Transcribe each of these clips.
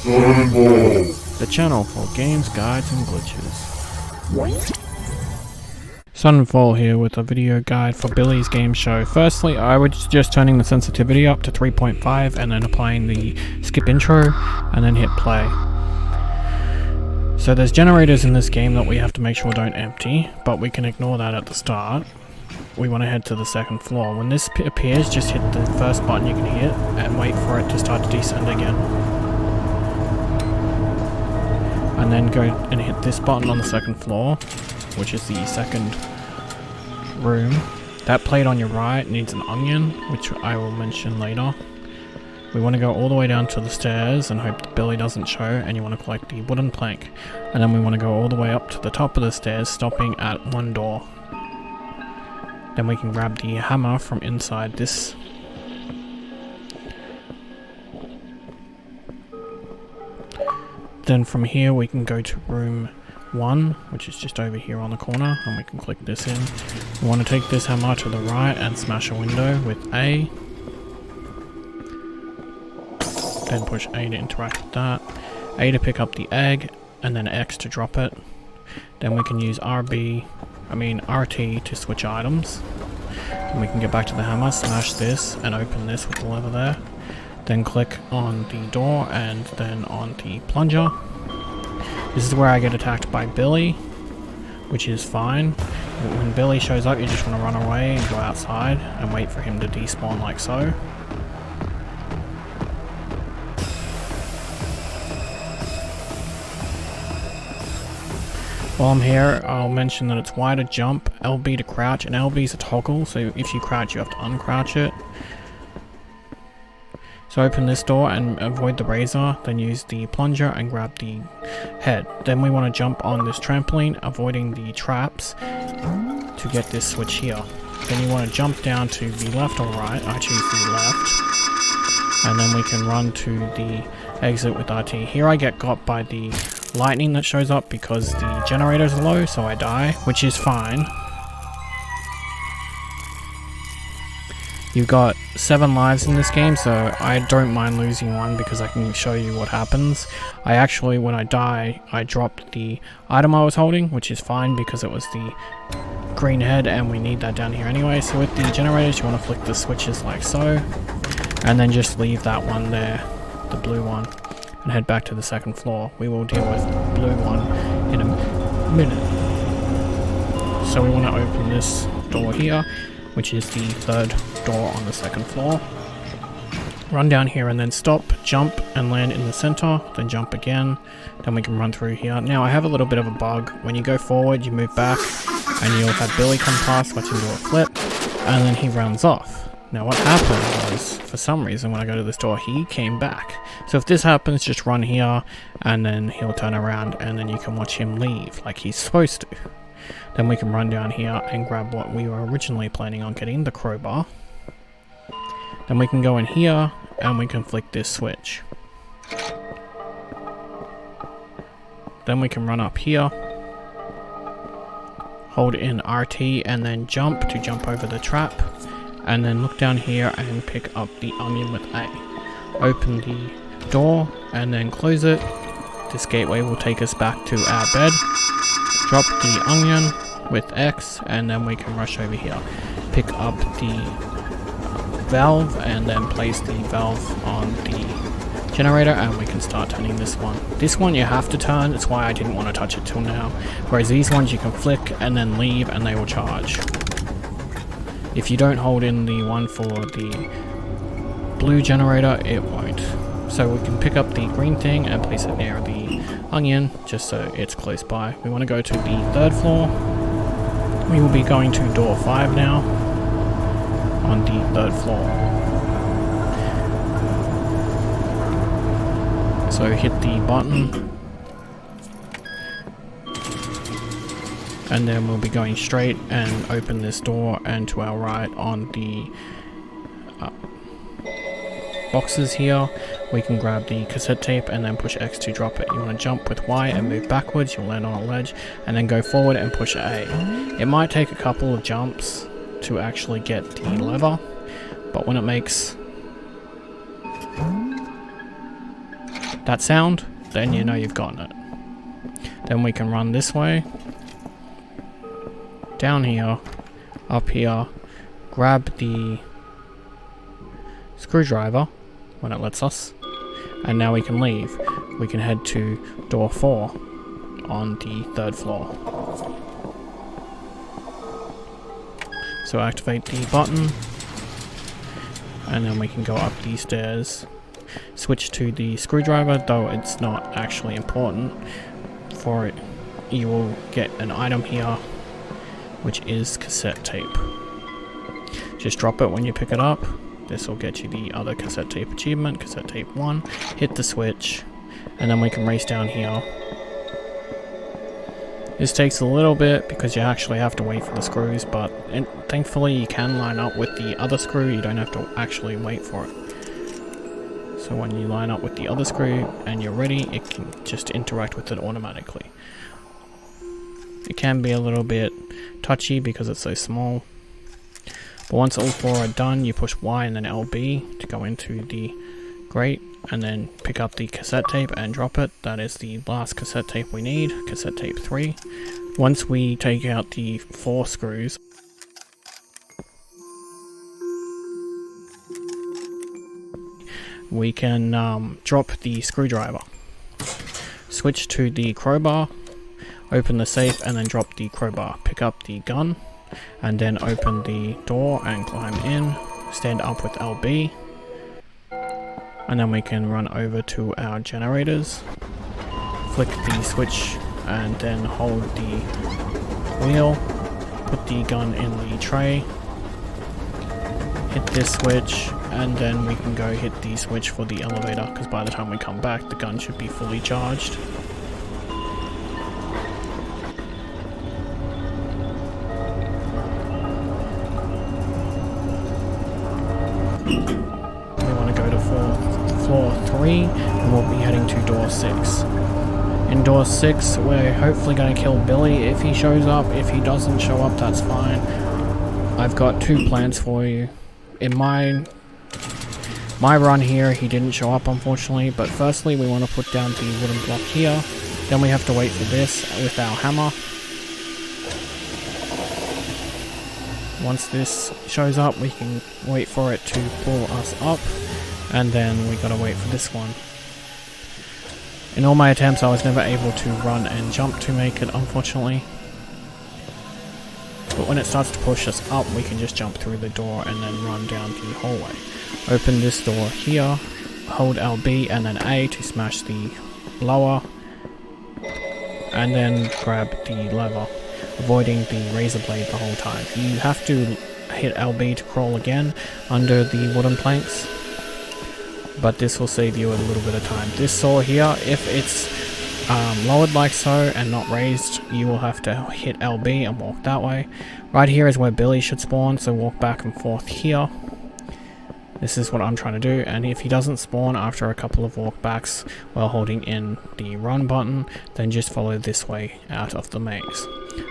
the channel for games, guides, and glitches. Sunfall here with a video guide for Billy's game show. Firstly, I was just turning the sensitivity up to 3.5 and then applying the skip intro and then hit play. So there's generators in this game that we have to make sure don't empty, but we can ignore that at the start. We want to head to the second floor. When this appears, just hit the first button you can hit and wait for it to start to descend again. And then go and hit this button on the second floor, which is the second room. That plate on your right needs an onion, which I will mention later. We want to go all the way down to the stairs and hope that Billy doesn't show, and you want to collect the wooden plank. And then we want to go all the way up to the top of the stairs, stopping at one door. Then we can grab the hammer from inside this. Then from here we can go to room 1, which is just over here on the corner, and we can click this in. We want to take this hammer to the right and smash a window with A. Then push A to interact with that. A to pick up the egg, and then X to drop it. Then we can use RT to switch items. And we can get back to the hammer, smash this, and open this with the lever there. Then click on the door and then on the plunger. This is where I get attacked by Billy, which is fine. When Billy shows up, you just want to run away and go outside and wait for him to despawn like so. While I'm here, I'll mention that it's Y to jump, LB to crouch, and LB is a toggle, so if you crouch you have to uncrouch it. So open this door and avoid the razor, then use the plunger and grab the head. Then we want to jump on this trampoline, avoiding the traps to get this switch here. Then you want to jump down to the left or right. I choose the left. And then we can run to the exit with RT. Here I get got by the lightning that shows up because the generators are low, so I die, which is fine. You've got 7 lives in this game, so I don't mind losing one because I can show you what happens. I actually, when I die, I dropped the item I was holding, which is fine because it was the green head and we need that down here anyway. So with the generators, you want to flick the switches like so, and then just leave that one there, the blue one, and head back to the second floor. We will deal with the blue one in a minute. So we want to open this door here, which is the third door on the second floor. Run down here and then stop, jump and land in the center, then jump again, then we can run through here. Now I have a little bit of a bug. When you go forward, you move back and you'll have Billy come past, watch him do a flip, and then he runs off. Now what happened was, for some reason when I go to this door, he came back. So if this happens, just run here and then he'll turn around and then you can watch him leave like he's supposed to. Then we can run down here and grab what we were originally planning on getting, the crowbar. Then we can go in here and we can flick this switch. Then we can run up here, hold in RT and then jump to jump over the trap. And then look down here and pick up the onion with A. Open the door and then close it. This gateway will take us back to our bed. Drop the onion with X and then we can rush over here. Pick up the valve and then place the valve on the generator and we can start turning this one. This one you have to turn, that's why I didn't want to touch it till now. Whereas these ones you can flick and then leave and they will charge. If you don't hold in the one for the blue generator, it won't. So we can pick up the green thing and place it near the onion, just so it's close by. We want to go to the third floor. We will be going to door 5 now, on the third floor. So hit the button. And then we'll be going straight and open this door, and to our right on the boxes here we can grab the cassette tape and then push X to drop it. You want to jump with Y and move backwards, you'll land on a ledge, and then go forward and push A. It might take a couple of jumps to actually get the lever, but when it makes that sound, then you know you've gotten it. Then we can run this way, down here, up here, grab the screwdriver when it lets us, and now we can leave. We can head to door 4 on the 3rd floor. So activate the button, and then we can go up these stairs. Switch to the screwdriver, though it's not actually important for it. You will get an item here, which is cassette tape. Just drop it when you pick it up. This will get you the other cassette tape achievement, cassette tape 1. Hit the switch, and then we can race down here. This takes a little bit because you actually have to wait for the screws, but thankfully you can line up with the other screw. You don't have to actually wait for it. So when you line up with the other screw and you're ready, it can just interact with it automatically. It can be a little bit touchy because it's so small. But once all 4 are done, you push Y and then LB to go into the grate, and then pick up the cassette tape and drop it. That is the last cassette tape we need, cassette tape 3. Once we take out the 4 screws, we can drop the screwdriver. Switch to the crowbar, open the safe, and then drop the crowbar. Pick up the gun, and then open the door and climb in. Stand up with LB, and then we can run over to our generators. Flick the switch and then hold the wheel. Put the gun in the tray. Hit this switch, and then we can go hit the switch for the elevator, because by the time we come back the gun should be fully charged. We want to go to floor 3, and we'll be heading to door 6. In door 6 we're hopefully going to kill Billy if he shows up. If he doesn't show up, that's fine. I've got 2 plans for you. In my run here, he didn't show up unfortunately, but firstly we want to put down the wooden block here. Then we have to wait for this with our hammer. Once this shows up, we can wait for it to pull us up, and then we gotta wait for this one. In all my attempts I was never able to run and jump to make it, unfortunately. But when it starts to push us up, we can just jump through the door and then run down the hallway. Open this door here, hold LB and then A to smash the blower, and then grab the lever, avoiding the razor blade the whole time. You have to hit LB to crawl again under the wooden planks, but this will save you a little bit of time. This saw here, if it's lowered like so and not raised, you will have to hit LB and walk that way. Right here is where Billy should spawn, so walk back and forth here. This is what I'm trying to do, and if he doesn't spawn after a couple of walkbacks while holding in the run button, then just follow this way out of the maze.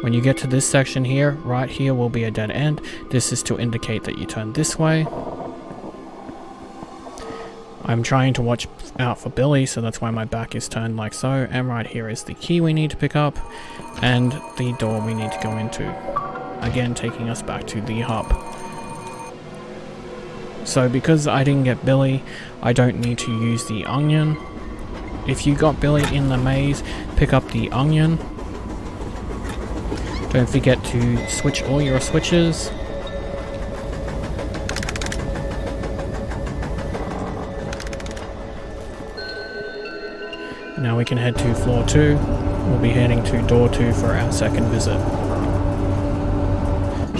When you get to this section here, right here will be a dead end. This is to indicate that you turn this way. I'm trying to watch out for Billy, so that's why my back is turned like so. And right here is the key we need to pick up, and the door we need to go into. Again, taking us back to the hub. So because I didn't get Billy, I don't need to use the onion. If you got Billy in the maze, pick up the onion. Don't forget to switch all your switches. Now we can head to floor 2. We'll be heading to door 2 for our second visit.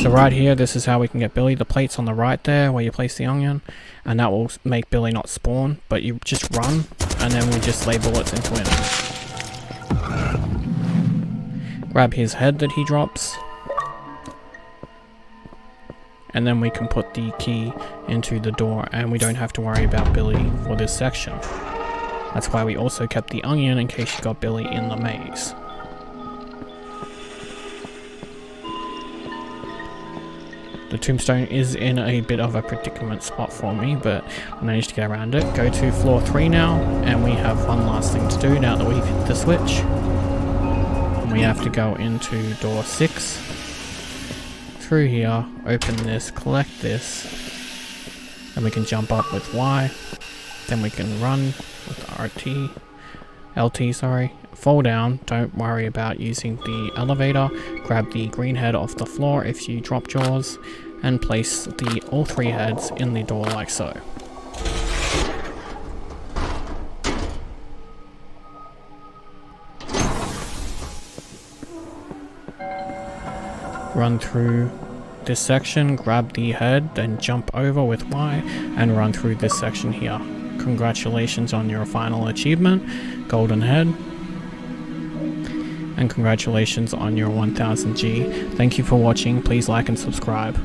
So right here, this is how we can get Billy. The plate's on the right there where you place the onion, and that will make Billy not spawn, but you just run and then we just lay bullets into him. Grab his head that he drops, and then we can put the key into the door and we don't have to worry about Billy for this section. That's why we also kept the onion in case you got Billy in the maze. The tombstone is in a bit of a predicament spot for me, but I managed to get around it. Go to floor 3 now, and we have one last thing to do now that we've hit the switch. And we have to go into door 6. Through here, open this, collect this, and we can jump up with Y. Then we can run with LT, sorry. Fall down, don't worry about using the elevator. Grab the green head off the floor if you dropped yours, and place all 3 heads in the door like so. Run through this section, grab the head, then jump over with Y, and run through this section here. Congratulations on your final achievement, golden head. And congratulations on your 1000 G. Thank you for watching. Please like and subscribe.